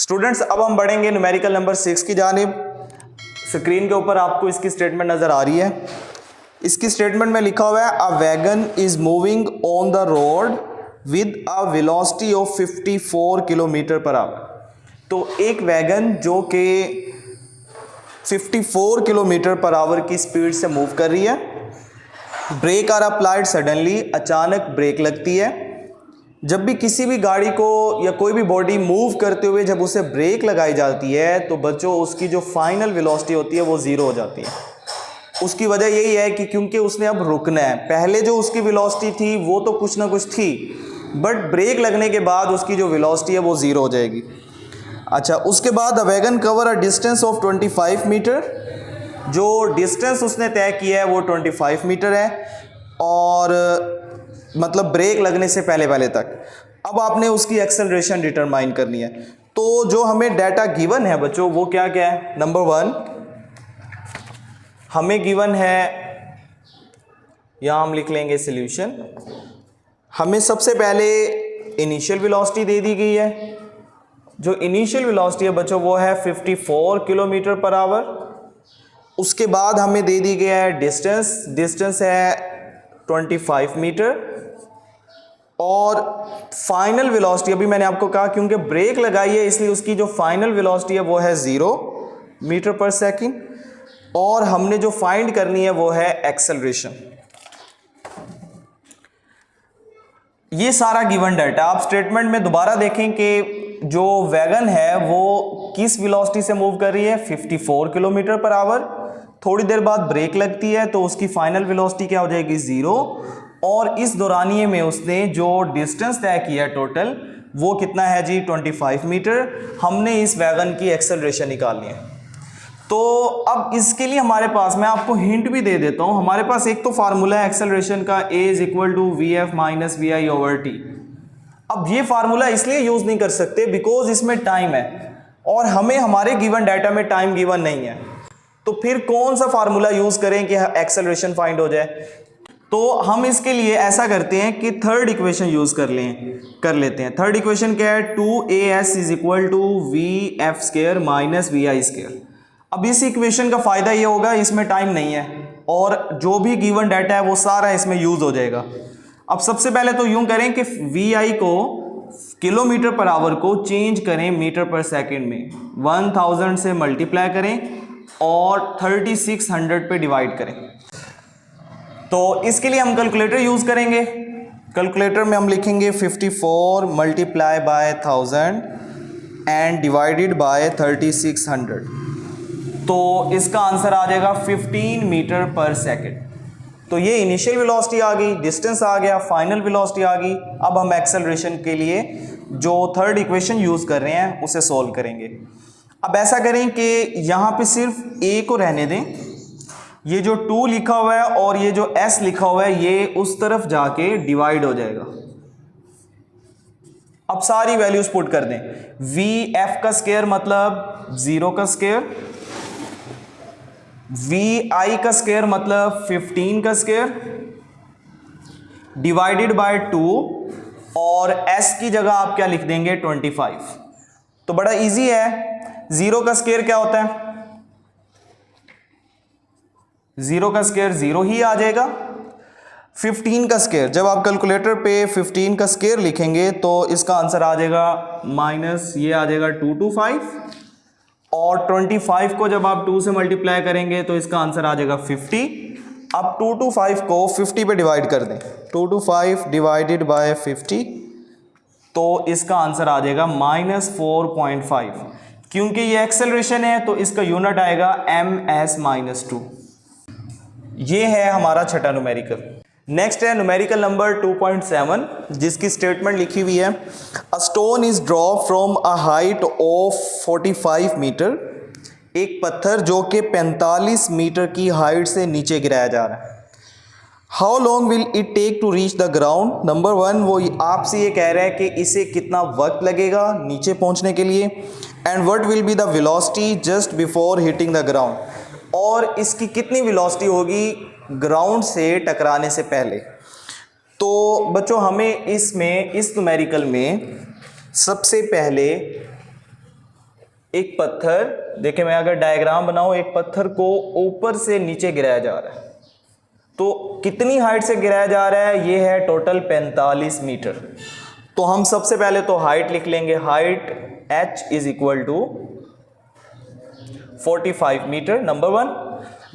Students अब हम बढ़ेंगे न्यूमेरिकल नंबर 6 की जानिब। स्क्रीन के ऊपर आपको इसकी स्टेटमेंट नज़र आ रही है। इसकी स्टेटमेंट में लिखा हुआ है a wagon is moving on the road with a velocity of 54 kilometre per hour. तो एक वैगन जो कि 54 किलोमीटर पर आवर की स्पीड से मूव कर रही है। ब्रेक आर अप्लाइड सडनली, अचानक ब्रेक लगती है। जब भी किसी भी गाड़ी को या कोई भी बॉडी मूव करते हुए जब उसे ब्रेक लगाई जाती है तो बच्चों उसकी जो फाइनल वेलोसिटी होती है वो ज़ीरो हो जाती है। उसकी वजह यही है कि क्योंकि उसने अब रुकना है। पहले जो उसकी वेलोसिटी थी वो तो कुछ ना कुछ थी, बट ब्रेक लगने के बाद उसकी जो वेलोसिटी है वो ज़ीरो हो जाएगी। अच्छा, उसके बाद the wagon cover a distance of 25 metre. जो डिस्टेंस उसने तय किया है वो 25 मीटर है और मतलब ब्रेक लगने से पहले तक। अब आपने उसकी एक्सेलरेशन डिटरमाइन करनी है। तो जो हमें डाटा गिवन है बच्चों वो क्या क्या है। नंबर 1 हमें गिवन है, यहां हम लिख लेंगे सॉल्यूशन। हमें सबसे पहले इनिशियल वेलोसिटी दे दी गई है। जो इनिशियल वेलोसिटी है बच्चों वो है 54 किलोमीटर पर आवर। उसके बाद हमें दे दी गया है डिस्टेंस है 25 मीटर और फाइनल वेलोसिटी अभी मैंने आपको कहा क्योंकि ब्रेक लगाई है इसलिए उसकी जो फाइनल वेलोसिटी है वो है 0 मीटर पर सेकंड। और हमने जो फाइंड करनी है वो है एक्सेलरेशन। ये सारा गिवन डाटा आप स्टेटमेंट में दोबारा देखें कि जो वैगन है वो किस वेलोसिटी से मूव कर रही है 54 किलोमीटर पर आवर। थोड़ी देर बाद ब्रेक लगती है तो उसकी फाइनल वेलोसिटी क्या हो जाएगी 0। और इस दौरानिए में उसने जो डिस्टेंस तय किया टोटल वो कितना है जी 25 मीटर। हमने इस वैगन की एक्सेलरेशन निकालनी है। तो अब इसके लिए हमारे पास, मैं आपको हिंट भी दे देता हूं, हमारे पास एक तो फार्मूला है एक्सेलरेशन का a is equal to v f minus v i over t. अब ये फार्मूला इसलिए यूज नहीं कर सकते बिकॉज इसमें टाइम है और हमें हमारे गिवन डाटा में टाइम गिवन नहीं है। तो फिर कौन सा फार्मूला यूज करें कि एक्सेलरेशन फाइंड हो जाए। तो हम इसके लिए ऐसा करते हैं कि थर्ड इक्वेशन यूज कर लेते हैं। थर्ड इक्वेशन क्या है 2as is equal to v f square minus v i square. अब इस इक्वेशन का फायदा ये होगा इसमें टाइम नहीं है और जो भी गिवन डाटा है वो सारा इसमें यूज हो जाएगा। अब सबसे पहले तो यूं करें कि वी आई को किलोमीटर पर आवर को चेंज करें मीटर पर सेकंड में, 1000 से मल्टीप्लाई करें और 3600 पे डिवाइड करें। तो इसके लिए हम कैलकुलेटर यूज करेंगे। कैलकुलेटर में हम लिखेंगे 54 multiply by 1000 and divided by 3600। तो इसका आंसर आ जाएगा 15 मीटर पर सेकंड। तो ये इनिशियल वेलोसिटी आ गई, डिस्टेंस आ गया, फाइनल वेलोसिटी आ गई। अब हम एक्सेलरेशन के लिए जो थर्ड इक्वेशन यूज कर रहे हैं उसे सॉल्व करेंगे। अब ऐसा करें कि यहां पे सिर्फ a को रहने दें। ये जो 2 लिखा हुआ है और ये जो s लिखा हुआ है ये उस तरफ जाके डिवाइड हो जाएगा। अब सारी वैल्यूज पुट कर दें। वी एफ का स्क्वायर मतलब 0 का स्क्वायर, वी आई का स्क्वायर मतलब 15 का स्क्वायर डिवाइडेड बाय 2 और s की जगह आप क्या लिख देंगे 25। तो बड़ा इजी है। 0 का स्क्वायर क्या होता है, 0 का स्क्वायर 0 ही आ जाएगा। 15 का स्क्वायर, जब आप कैलकुलेटर पे 15 का स्क्वायर लिखेंगे तो इसका आंसर आ जाएगा माइनस ये आ जाएगा 225 और 25 को जब आप 2 से मल्टीप्लाई करेंगे तो इसका आंसर आ जाएगा 50। अब 225 को 50 पे डिवाइड कर दें, 225 डिवाइडेड बाय 50 तो इसका आंसर आ जाएगा -4.5। क्योंकि ये एक्सेलरेशन है तो इसका यूनिट आएगा ms-2। ये है हमारा छठा न्यूमेरिकल। नेक्स्ट है न्यूमेरिकल नंबर 2.7 जिसकी स्टेटमेंट लिखी हुई है a stone is drop from a height of 45 metre. एक पत्थर जो कि 45 मीटर की हाइट से नीचे गिराया जा रहा है। How long will it take to reach the ground. Number 1 वो आपसे ये कह रहा है कि इसे कितना वक्त लगेगा नीचे पहुंचने के लिए। And what will be the velocity just before hitting the ground, और इसकी कितनी वेलोसिटी होगी ग्राउंड से टकराने से पहले। तो बच्चों हमें इस न्यूमेरिकल में सबसे पहले एक पत्थर, देखिए मैं अगर डायग्राम बनाऊं, एक पत्थर को ऊपर से नीचे गिराया जा रहा है, तो कितनी हाइट से गिराया जा रहा है, ये है टोटल 45 मीटर। तो हम सबसे पहले तो हाइट लिख लेंगे, height h is equal to 45 metre, number 1।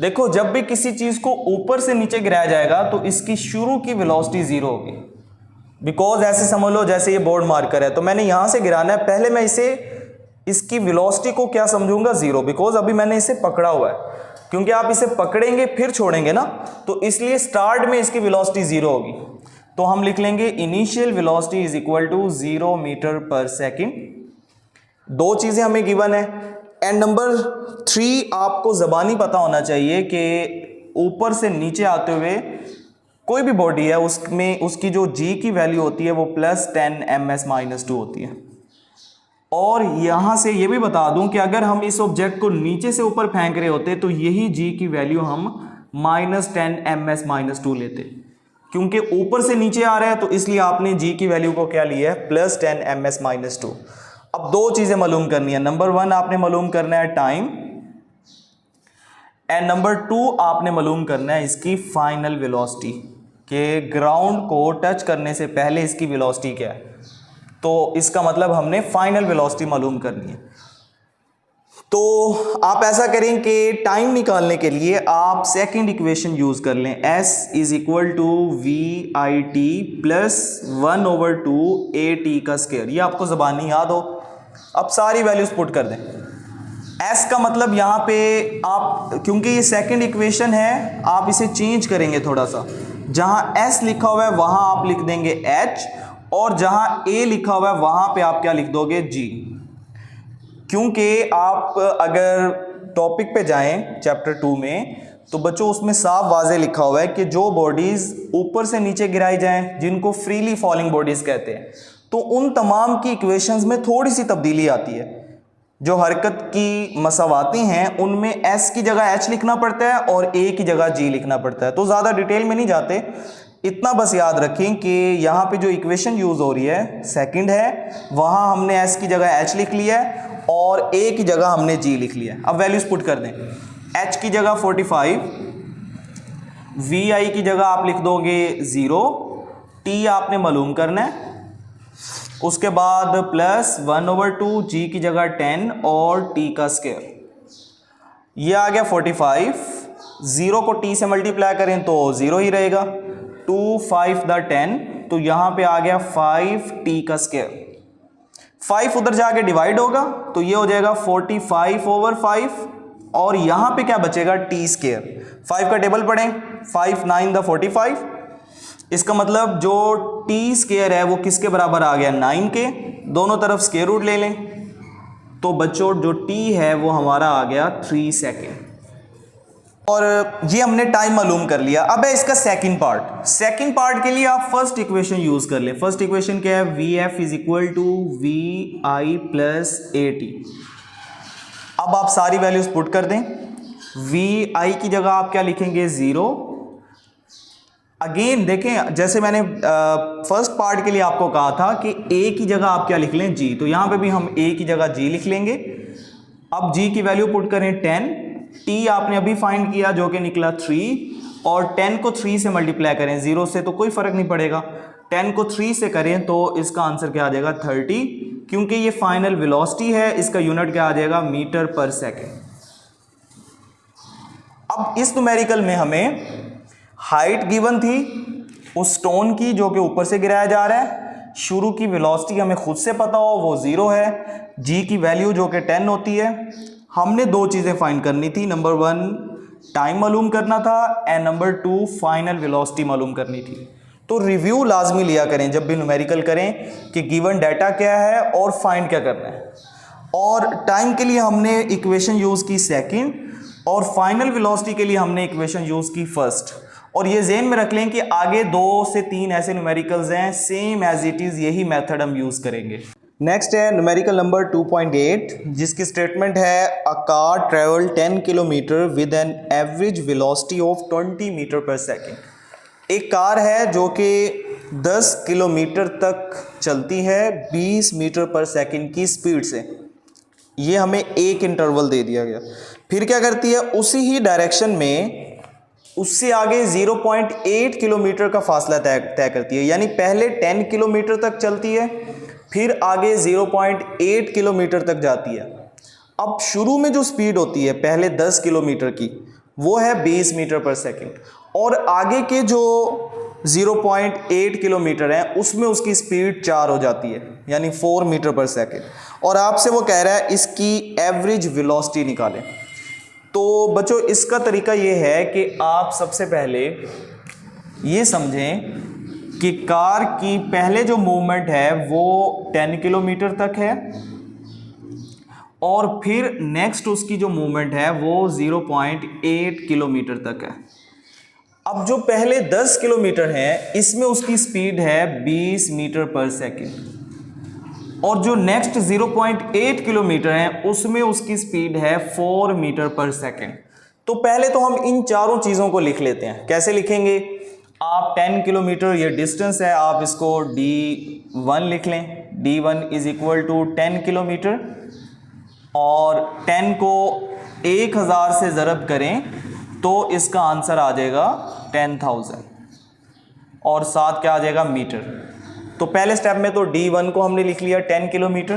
देखो जब भी किसी चीज को ऊपर से नीचे गिराया जाएगा तो इसकी शुरू की वेलोसिटी जीरो होगी, बिकॉज ऐसे समझ लो जैसे ये बोर्ड मार्कर है, तो मैंने यहां से गिराना है, पहले मैं इसकी वेलोसिटी को क्या समझूंगा, जीरो, बिकॉज अभी मैंने इसे पकड़ा हुआ है, क्योंकि आप इसे पकड़ेंगे फिर छोड़ेंगे ना, तो इसलिए स्टार्ट में इसकी वेलोसिटी जीरो होगी। तो हम लिख लेंगे initial velocity is equal to 0 metre per second. दो चीजें हमें गिवन है। एंड नंबर 3 आपको जबानी पता होना चाहिए कि ऊपर से नीचे आते हुए कोई भी बॉडी है उसमें उसकी जो g की वैल्यू होती है वो +10 ms-2 होती है। और यहां से ये भी बता दूं कि अगर हम इस ऑब्जेक्ट को नीचे से ऊपर फेंक रहे होते तो यही g की वैल्यू हम -10 ms-2 लेते, क्योंकि ऊपर से नीचे आ रहा है तो इसलिए आपने g की वैल्यू को क्या लिया है, +10 ms-2। अब दो चीजें मालूम करनी है, नंबर 1 आपने मालूम करना है टाइम, एंड नंबर 2 आपने मालूम करना है इसकी फाइनल वेलोसिटी, कि ग्राउंड को टच करने से पहले इसकी वेलोसिटी क्या है। तो इसका मतलब हमने फाइनल वेलोसिटी मालूम करनी है। तो आप ऐसा करें कि टाइम निकालने के लिए आप सेकंड इक्वेशन यूज कर लें, s is equal to VIT plus 1/2 AT का स्क्वायर। ये आपको ज़बानी याद हो। अब सारी वैल्यूज पुट कर दें। s का मतलब यहाँ पे आप, क्योंकि ये सेकंड इक्वेशन है, आप इसे चेंज करेंगे थोड़ा सा, जहां s लिखा हुआ है वहां आप लिख देंगे h, और जहां a लिखा हुआ है वहां पे आप क्या लिख दोगे, g। क्योंकि आप अगर टॉपिक पे जाएं चैप्टर 2 में, तो बच्चों उसमें साफ वाजे लिखा हुआ है कि जो बॉडीज ऊपर से नीचे गिराई जाएं, जिनको फ्रीली फॉलिंग बॉडीज कहते हैं, तो उन तमाम की इक्वेशंस में थोड़ी सी तब्दीली आती है। जो हरकत की मसावाती हैं उनमें s की जगह h लिखना पड़ता है और a की जगह g लिखना पड़ता है। तो ज़्यादा डिटेल में नहीं जाते, इतना बस याद रखें कि यहाँ पे जो इक्वेशन यूज़ हो रही है सेकंड है, वहाँ हमने s की जगह h लिख लिया है और a की जगह हमने g लिख लिया है। अब वैल्यूज पुट कर दें, h की जगह 45, vi की जगह आप लिख दोगे 0, t आपने मालूम करना है, उसके बाद +1/2 g की जगह 10 और t का स्क्वायर। ये आ गया 45, 0 को t से मल्टीप्लाई करें तो 0 ही रहेगा, 2 5 द 10, तो यहां पे आ गया 5t का स्क्वायर। 5 उधर जाके डिवाइड होगा तो ये हो जाएगा 45/5, और यहां पे क्या बचेगा, t स्क्वायर। 5 का टेबल पढ़ें, 5 9 द 45, इसका मतलब जो t स्क्वायर है वो किसके बराबर आ गया, 9 के। दोनों तरफ स्क्वायर रूट ले लें, तो बच्चों जो t है वो हमारा आ गया 3 सेकेंड। और ये हमने टाइम मालूम कर लिया। अब है इसका सेकंड पार्ट। सेकंड पार्ट के लिए आप फर्स्ट इक्वेशन यूज कर लें। फर्स्ट इक्वेशन क्या है, VF is equal to VI plus AT। अब आप सारी वैल्यूज पुट कर दें। VI की जगह आप क्या लिखेंगे, 0। अगेन देखें, जैसे मैंने फर्स्ट पार्ट के लिए आपको कहा था कि a की जगह आप क्या लिख लें, g, तो यहां पे भी हम a की जगह g लिख लेंगे। अब g की वैल्यू पुट करें 10, t आपने अभी फाइंड किया जो कि निकला 3, और 10 को 3 से मल्टीप्लाई करें, 0 से तो कोई फर्क नहीं पड़ेगा, 10 को 3 से करें तो इसका आंसर क्या आ जाएगा, 30, क्योंकि ये फाइनल वेलोसिटी है, इसका यूनिट क्या आ जाएगा, मीटर पर सेकेंड। अब इस न्यूमेरिकल में हमें हाइट गिवन थी उस स्टोन की जो कि ऊपर से गिराया जा रहा है, शुरू की वेलोसिटी हमें खुद से पता हो वो 0 है, g की वैल्यू जो कि 10 होती है। हमने दो चीज़ें फाइंड करनी थी, नंबर 1 टाइम मालूम करना था, एंड नंबर 2 फाइनल वेलोसिटी मालूम करनी थी। तो रिव्यू लाजमी लिया करें जब भी न्यूमेरिकल करें कि गिवन डाटा क्या है और फाइंड क्या करना है। और टाइम के लिए हमने इक्वेशन यूज़ की सेकेंड, और फाइनल वेलोसिटी के लिए हमने इक्वेशन यूज़ की फर्स्ट। और ये ज़हन में रख लें कि आगे 2 से 3 ऐसे न्यूमेरिकल्स हैं, सेम एज इट इज़ यही मेथड हम यूज़ करेंगे। नेक्स्ट है न्यूमेरिकल नंबर 2.8, जिसकी स्टेटमेंट है a car travel 10 kilometre with an average velocity of 20 metre per second. एक कार है जो कि 10 किलोमीटर तक चलती है 20 मीटर पर सेकेंड की स्पीड से। ये हमें एक इंटरवल दे दिया गया। फिर क्या करती है, उसी ही डायरेक्शन में उससे आगे 0.8 किलोमीटर का फासला तय करती है। यानी पहले 10 किलोमीटर तक चलती है, फिर आगे 0.8 किलोमीटर तक जाती है। अब शुरू में जो स्पीड होती है पहले 10 किलोमीटर की, वो है 20 मीटर पर सेकंड, और आगे के जो 0.8 किलोमीटर है उसमें उसकी स्पीड 4 हो जाती है, यानी 4 मीटर पर सेकंड। और आपसे वो कह रहा है इसकी एवरेज वेलोसिटी निकालें। तो बच्चों इसका तरीका ये है कि आप सबसे पहले ये समझें कि कार की पहले जो मूवमेंट है वो 10 किलोमीटर तक है, और फिर नेक्स्ट उसकी जो मूवमेंट है वो 0.8 किलोमीटर तक है। अब जो पहले 10 किलोमीटर है इसमें उसकी स्पीड है 20 मीटर पर सेकंड, और जो नेक्स्ट 0.8 किलोमीटर है उसमें उसकी स्पीड है 4 मीटर पर सेकंड। तो पहले तो हम इन चारों चीज़ों को लिख लेते हैं। कैसे लिखेंगे, आप 10 किलोमीटर ये डिस्टेंस है, आप इसको D1 लिख लें। D1 is equal to 10 kilometre, और 10 को 1000 से ज़रब करें तो इसका आंसर आ जाएगा 10,000, और साथ क्या आ जाएगा, मीटर। तो पहले स्टेप में तो D1 को हमने लिख लिया 10 किलोमीटर।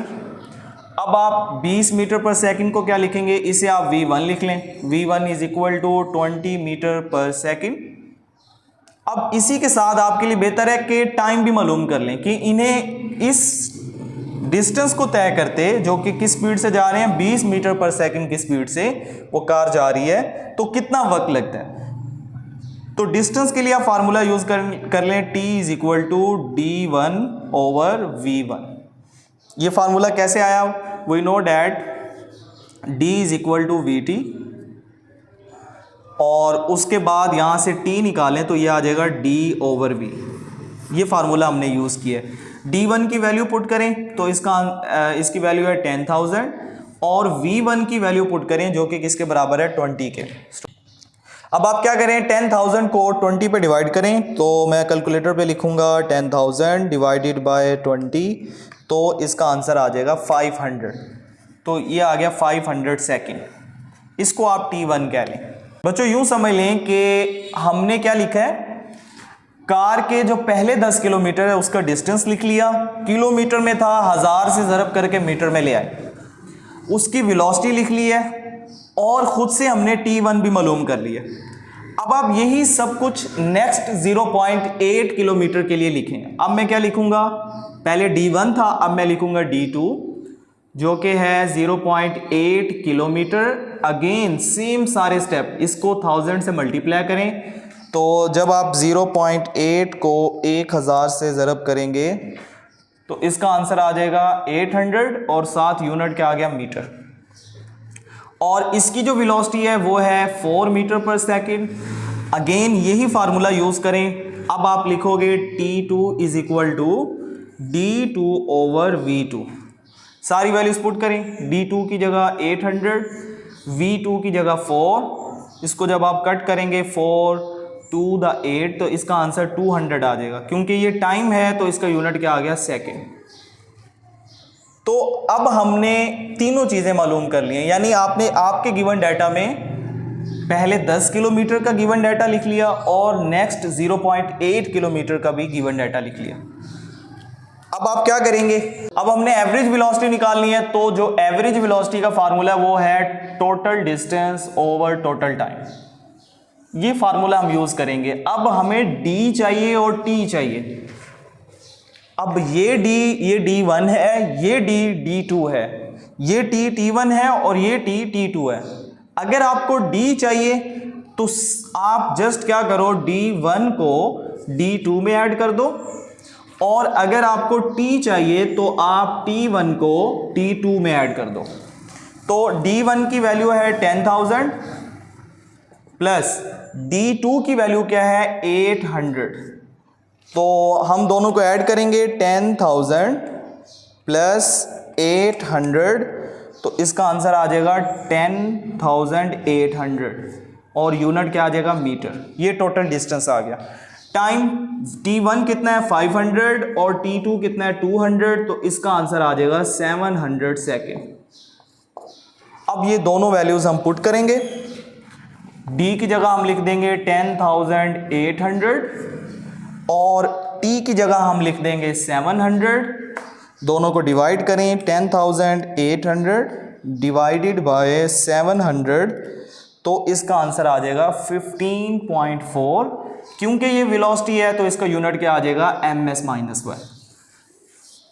अब आप 20 मीटर पर सेकंड को क्या लिखेंगे, इसे आप V1 लिख लें। V1 is equal to 20 metre per second. अब इसी के साथ आपके लिए बेहतर है कि टाइम भी मालूम कर लें कि इन्हें इस डिस्टेंस को तय करते, जो कि किस स्पीड से जा रहे हैं, 20 मीटर पर सेकंड की स्पीड से वो कार जा रही है, तो कितना वक्त लगता है। तो डिस्टेंस के लिए आप फार्मूला यूज कर लें, T is equal to D1 over V1। ये फार्मूला कैसे आया, we know that D is equal to VT, और उसके बाद यहां से T निकालें तो ये आ जाएगा D ओवर V। ये फार्मूला हमने यूज किया है। D1 की वैल्यू पुट करें तो इसकी वैल्यू है 10,000, और V1 की वैल्यू पुट करें जो कि किसके बराबर है, 20 के। अब आप क्या करें, 10,000 को 20 पे डिवाइड करें। तो मैं कैलकुलेटर पे लिखूंगा 10,000 डिवाइडेड बाय 20, तो इसका आंसर आ जाएगा 500। तो ये आ गया 500 सेकंड। इसको आप T1 कह लें। बच्चों यूं समझ लें कि हमने क्या लिखा है, कार के जो पहले 10 किलोमीटर है उसका डिस्टेंस लिख लिया, किलोमीटर में था, 1000 से ज़रब करके मीटर में ले आए, उसकी वेलोसिटी लिख ली है, और खुद से हमने T1 भी मालूम कर लिया। अब आप यही सब कुछ नेक्स्ट 0.8 किलोमीटर के लिए लिखें। अब मैं क्या लिखूंगा, पहले D1 था, अब मैं लिखूंगा D2 जो कि है 0.8 किलोमीटर। अगेन सेम सारे स्टेप, इसको 1000 से मल्टीप्लाई करें, तो जब आप 0.8 को 1000 से ज़रब करेंगे तो इसका आंसर आ जाएगा 800, और साथ यूनिट क्या आ गया, मीटर। और इसकी जो वेलोसिटी है वो है 4 मीटर पर सेकंड। अगेन यही फार्मूला यूज करें। अब आप लिखोगे T2 is equal to D2 over V2। सारी वैल्यूज पुट करें, D2 की जगह 800, V2 की जगह 4। इसको जब आप कट करेंगे 4 to the 8, तो इसका आंसर 200 आ जाएगा। क्योंकि ये टाइम है तो इसका यूनिट क्या आ गया, सेकेंड। तो अब हमने तीनों चीज़ें मालूम कर ली हैं, यानी आपने आपके गिवन डाटा में पहले 10 किलोमीटर का गिवन डाटा लिख लिया, और नेक्स्ट 0.8 किलोमीटर का भी गिवन डाटा लिख लिया। अब आप क्या करेंगे, अब हमने एवरेज वेलोसिटी निकालनी है। तो जो एवरेज वेलोसिटी का फार्मूला वो है total distance over total time. ये फार्मूला हम यूज करेंगे। अब हमें D चाहिए और T चाहिए। अब ये D1 है, ये D D2 है, ये T T1 है, और ये T T2 है। अगर आपको D चाहिए तो आप जस्ट क्या करो, D1 को D2 में ऐड कर दो, और अगर आपको T चाहिए तो आप T1 को T2 में ऐड कर दो। तो D1 की वैल्यू है 10,000 प्लस D2 की वैल्यू क्या है, 800। तो हम दोनों को ऐड करेंगे, 10,000 प्लस 800, तो इसका आंसर आ जाएगा 10,800, और यूनिट क्या आ जाएगा, मीटर। ये टोटल डिस्टेंस आ गया। टाइम T1 कितना है, 500, और T2 कितना है, 200, तो इसका आंसर आ जाएगा 700 सेकेंड। अब ये दोनों वैल्यूज हम पुट करेंगे। डी की जगह हम लिख देंगे 10,800 और टी की जगह हम लिख देंगे 700। दोनों को डिवाइड करें, 10,800 डिवाइडेड बाय 700, तो इसका आंसर आ जाएगा 15.4। क्योंकि ये वेलोसिटी है तो इसका यूनिट क्या आ जाएगा, ms-1।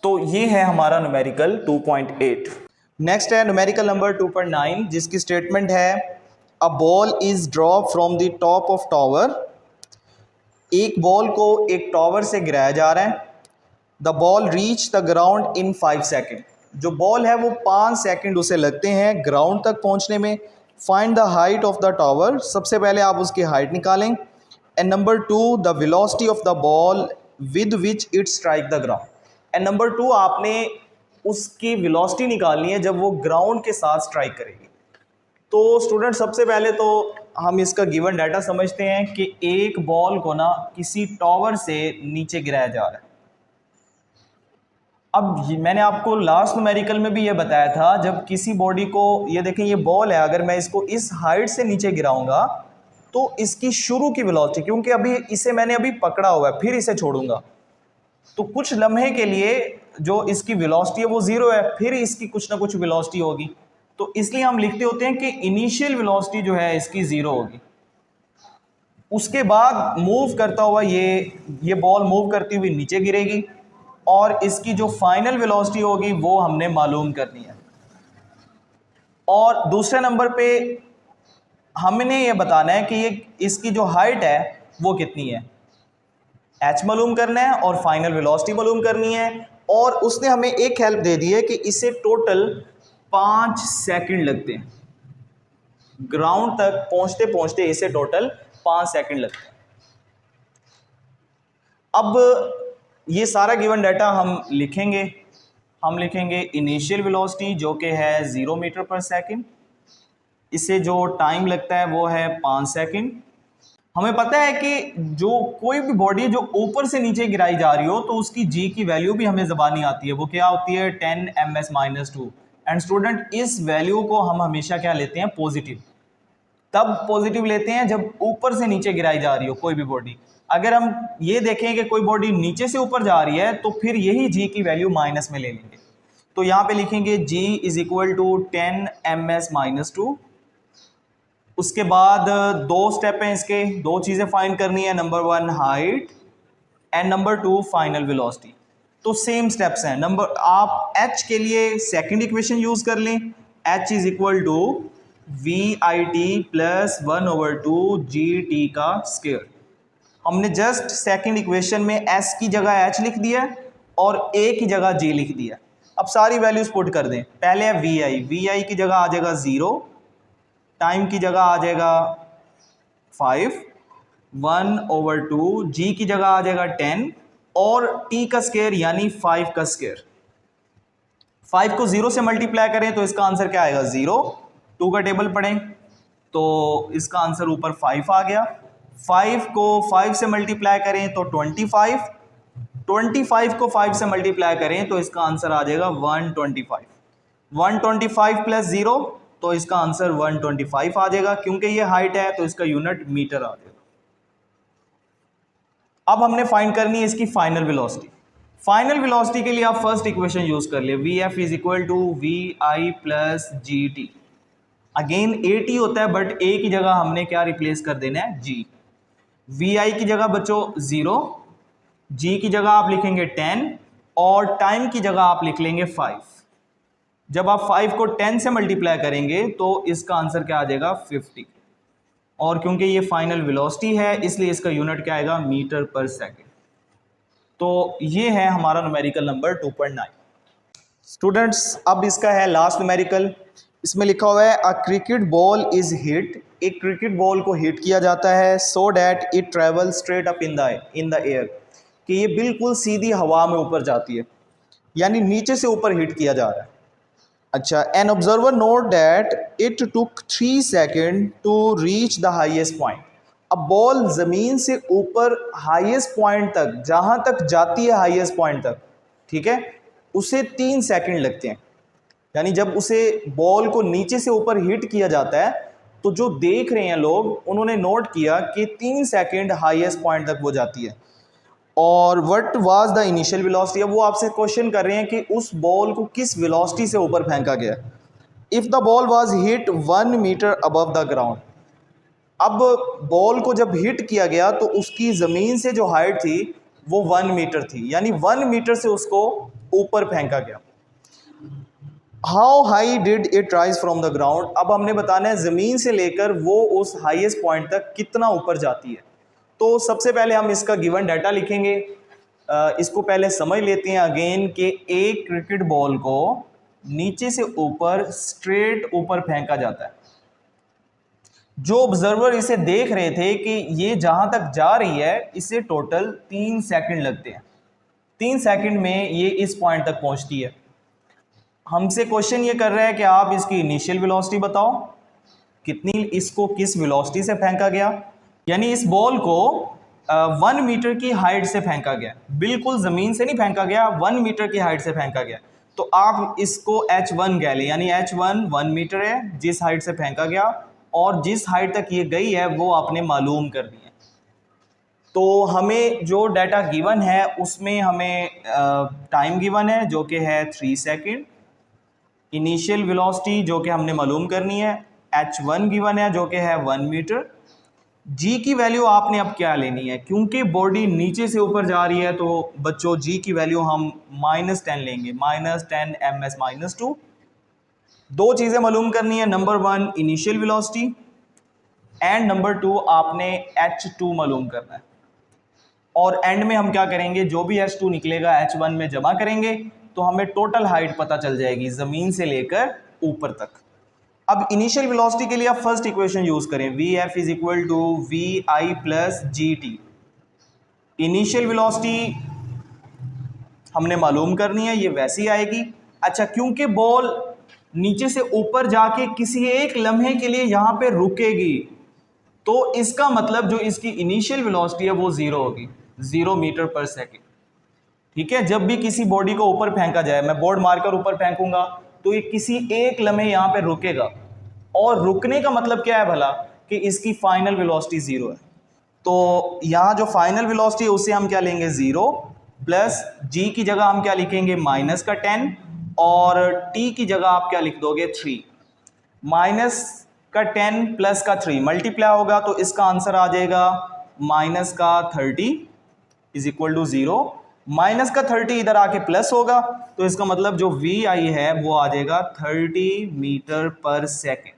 तो ये है हमारा न्यूमेरिकल 2.8। नेक्स्ट है न्यूमेरिकल नंबर 2.9, जिसकी स्टेटमेंट है a ball is drop from the top of tower. एक बॉल को एक टावर से गिराया जा रहा है। The ball reach the ground in 5 second. जो बॉल है वो 5 सेकेंड उसे लगते हैं ग्राउंड तक पहुंचने में। Find the height of the tower. सबसे पहले आप उसकी हाइट निकालें। And number 2 the velocity of the ball with which it strike the ground. And number 2 आपने उसकी वेलोसिटी निकालनी है जब वो ग्राउंड के साथ स्ट्राइक करेगी। तो स्टूडेंट सबसे पहले तो हम इसका गिवन डाटा समझते हैं कि एक बॉल को ना किसी टावर से नीचे गिराया जा रहा है। अब मैंने आपको लास्ट न्यूमेरिकल में भी ये बताया था, जब किसी बॉडी को, ये देखें ये बॉल है, अगर मैं इसको इस हाइट से नीचे गिराऊंगा तो इसकी शुरू की वेलोसिटी, क्योंकि अभी इसे मैंने अभी पकड़ा हुआ है, फिर इसे छोड़ूंगा तो कुछ लम्हे के लिए जो इसकी वेलोसिटी है वो 0 है, फिर इसकी कुछ ना कुछ वेलोसिटी होगी। तो इसलिए हम लिखते होते हैं कि इनिशियल वेलोसिटी जो है इसकी 0 होगी। उसके बाद मूव करता हुआ ये बॉल मूव करती हुई नीचे गिरेगी और इसकी जो फाइनल वेलोसिटी होगी वो हमने मालूम करनी है। और दूसरे नंबर पे हमने ये बताना है कि ये इसकी जो हाइट है वो कितनी है, h मालूम करना है और फाइनल वेलोसिटी मालूम करनी है। और उसने हमें एक हेल्प दे दी है कि इसे टोटल 5 सेकंड लगते हैं ग्राउंड तक पहुंचते पहुंचते, इसे टोटल 5 सेकंड लगते हैं। अब ये सारा गिवन डाटा हम लिखेंगे इनिशियल वेलोसिटी जो कि है 0 मीटर पर सेकंड। इसे जो टाइम लगता है वो है 5 सेकंड। हमें पता है कि जो कोई भी बॉडी जो ऊपर से नीचे गिराई जा रही हो तो उसकी जी की वैल्यू भी हमें ज़बानी आती है, वो क्या होती है 10 ms-2। एंड स्टूडेंट इस वैल्यू को हम हमेशा क्या लेते हैं, पॉजिटिव। तब पॉजिटिव लेते हैं जब ऊपर से नीचे गिराई जा रही हो कोई भी बॉडी। अगर हम ये देखें कि कोई बॉडी नीचे से ऊपर जा रही है तो फिर यही जी की वैल्यू माइनस में ले लेंगे। तो यहाँ पे लिखेंगे जी इज इक्वल टू 10 ms-2। उसके बाद 2 स्टेप हैं इसके, 2 चीज़ें फाइंड करनी है, number 1 height and number 2 final velocity. तो सेम स्टेप्स हैं। नंबर आप h के लिए सेकंड इक्वेशन यूज़ कर लें, h is equal to VIT plus 1/2 GT का स्क्वायर। हमने जस्ट सेकंड इक्वेशन में s की जगह h लिख दिया और a की जगह g लिख दिया। अब सारी वैल्यूज पुट कर दें। पहले है VI की जगह आ जाएगा 0, टाइम की जगह आ जाएगा 5, 1/2, g की जगह आ जाएगा 10 और t का स्क्वायर यानी 5 का स्क्वायर। 5 को 0 से मल्टीप्लाई करें तो इसका आंसर क्या आएगा 0। 2 का टेबल पढ़ें तो इसका आंसर ऊपर 5 आ गया। 5 को 5 से मल्टीप्लाई करें तो 25, 25 को 5 से मल्टीप्लाई करें तो इसका आंसर आ जाएगा 125। 125 प्लस 0 तो इसका आंसर 125 आ जाएगा। क्योंकि ये हाइट है तो इसका यूनिट मीटर आ जाएगा। अब हमने फाइंड करनी है इसकी फाइनल वेलोसिटी। फाइनल वेलोसिटी के लिए आप फर्स्ट इक्वेशन यूज कर ले, VF is equal to VI plus GT। Again AT होता है बट A की जगह हमने क्या रिप्लेस कर देना है, G। VI की जगह बच्चों 0, G की जगह आप लिखेंगे 10 और टाइम की जगह आप लिख लेंगे 5। जब आप 5 को 10 से मल्टीप्लाई करेंगे तो इसका आंसर क्या आ जाएगा 50। और क्योंकि ये फाइनल वेलोसिटी है इसलिए इसका यूनिट क्या आएगा, मीटर पर सेकंड। तो ये है हमारा न्यूमेरिकल नंबर 2.9। स्टूडेंट्स अब इसका है लास्ट न्यूमेरिकल। इसमें लिखा हुआ है अ क्रिकेट बॉल इज हिट। एक क्रिकेट बॉल को हिट किया जाता है so that it travel straight up in the air, कि ये बिल्कुल सीधी हवा में ऊपर जाती है, यानी नीचे से ऊपर हिट किया जा रहा है। अच्छा, an observer note that it took 3 second to reach the highest point. अब बॉल ज़मीन से ऊपर हाईएस्ट पॉइंट तक, जहाँ तक जाती है हाईएस्ट पॉइंट तक, ठीक है, उसे 3 सेकंड लगते हैं। यानी जब उसे बॉल को नीचे से ऊपर हिट किया जाता है तो जो देख रहे हैं लोग उन्होंने नोट किया कि 3 सेकंड हाईएस्ट पॉइंट तक वो जाती है। और what was the initial velocity, अब वो आपसे क्वेश्चन कर रहे हैं कि उस बॉल को किस वेलोसिटी से ऊपर फेंका गया। If the ball was hit 1 metre above the ground, अब बॉल को जब हिट किया गया तो उसकी ज़मीन से जो हाइट थी वो 1 मीटर थी, यानी 1 मीटर से उसको ऊपर फेंका गया। How high did it rise from the ground, अब हमने बताना है ज़मीन से लेकर वो उस हाईएस्ट पॉइंट तक कितना ऊपर जाती है। तो सबसे पहले हम इसका गिवन डाटा लिखेंगे। इसको पहले समझ लेते हैं अगेन कि एक क्रिकेट बॉल को नीचे से ऊपर स्ट्रेट ऊपर फेंका जाता है। जो ऑब्जर्वर इसे देख रहे थे कि ये जहां तक जा रही है इसे टोटल 3 सेकंड लगते हैं। 3 सेकंड में ये इस पॉइंट तक पहुंचती है। हमसे क्वेश्चन ये कर रहा है कि आप इसकी इनिशियल वेलोसिटी बताओ, कितनी, इसको किस वेलोसिटी से फेंका गया। यानी इस बॉल को 1 मीटर की हाइट से फेंका गया, बिल्कुल ज़मीन से नहीं फेंका गया, 1 मीटर की हाइट से फेंका गया। तो आप इसको h1 कह लें, यानी h1 1 मीटर है जिस हाइट से फेंका गया, और जिस हाइट तक ये गई है वो आपने मालूम कर दी है। तो हमें जो डाटा गिवन है उसमें हमें टाइम गिवन है जो कि है 3 सेकंड, इनिशियल वेलोसिटी जो कि हमने मालूम करनी है, h1 गिवन है जो कि है 1 मीटर। g की वैल्यू आपने अब क्या लेनी है, क्योंकि बॉडी नीचे से ऊपर जा रही है तो बच्चों g की वैल्यू हम -10 लेंगे, -10 ms-2। दो चीज़ें मालूम करनी है, number 1 initial velocity and number 2 आपने h2 मालूम करना है। और एंड में हम क्या करेंगे, जो भी h2 निकलेगा h1 में जमा करेंगे तो हमें टोटल हाइट पता चल जाएगी ज़मीन से लेकर ऊपर तक। अब इनिशियल वेलोसिटी के लिए आप फर्स्ट इक्वेशन यूज करें, Vf is equal to Vi plus GT। Initial velocity हमने मालूम करनी है, ये वैसी आएगी। अच्छा, क्योंकि बॉल नीचे से ऊपर जाके किसी एक लम्हे के लिए यहाँ पे रुकेगी तो इसका मतलब जो इसकी इनिशियल वेलोसिटी है वो 0 होगी, 0 मीटर पर सेकेंड। ठीक है, जब भी किसी बॉडी को ऊपर फेंका जाए, मैं बोर्ड मारकर ऊपर फेंकूंगा तो ये किसी एक लम्हे यहाँ पे रुकेगा, और रुकने का मतलब क्या है भला, कि इसकी फाइनल वेलोसिटी 0 है। तो यहाँ जो फाइनल वेलोसिटी है उसे हम क्या लेंगे 0, प्लस g की जगह हम क्या लिखेंगे माइनस का 10, और t की जगह आप क्या लिख दोगे 3। माइनस का 10 प्लस का 3 मल्टीप्लाई होगा तो इसका आंसर आ जाएगा माइनस का 30 इज इक्वल टू 0। माइनस का 30 इधर आके प्लस होगा तो इसका मतलब जो Vi है वो आ जाएगा 30 मीटर पर सेकेंड।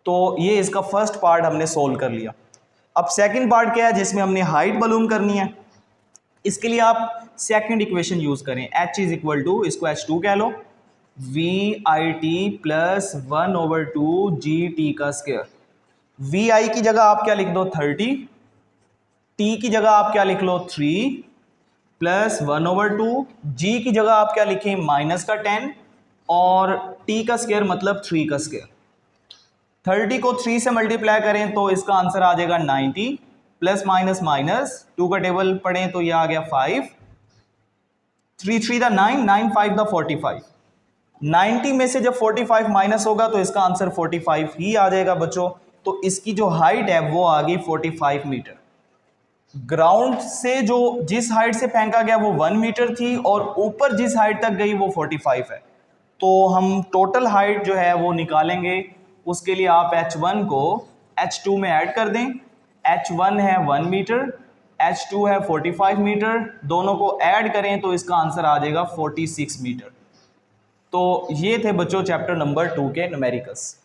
तो ये इसका फर्स्ट पार्ट हमने सोल्व कर लिया। अब सेकंड पार्ट क्या है, जिसमें हमने हाइट मालूम करनी है। इसके लिए आप सेकंड इक्वेशन यूज करें, h इज इक्वल टू, इसको h2 कह लो, VIT प्लस 1/2 GT का स्क्वायर। VI की जगह आप क्या लिख दो 30, T की जगह आप क्या लिख लो 3 प्लस 1/2, G की जगह आप क्या लिखें माइनस का 10, और T का स्क्वायर मतलब 3 का स्क्वायर। 30 को 3 से मल्टीप्लाई करें तो इसका आंसर आ जाएगा 90, प्लस माइनस माइनस 2 का टेबल पढ़ें तो यह आ गया 5, 3 3 द 9, 9 5 द 45। 90 में से जब 45 माइनस होगा तो इसका आंसर 45 ही आ जाएगा बच्चों। तो इसकी जो हाइट है वो आ गई 45 मीटर। ग्राउंड से जो जिस हाइट से फेंका गया वो 1 मीटर थी, और ऊपर जिस हाइट तक गई वो 45 है। तो हम टोटल हाइट जो है वो निकालेंगे, उसके लिए आप h1 को h2 में ऐड कर दें। h1 है 1 मीटर, h2 है 45 मीटर, दोनों को ऐड करें तो इसका आंसर आ जाएगा 46 मीटर। तो ये थे बच्चों चैप्टर नंबर 2 के न्यूमेरिकल्स।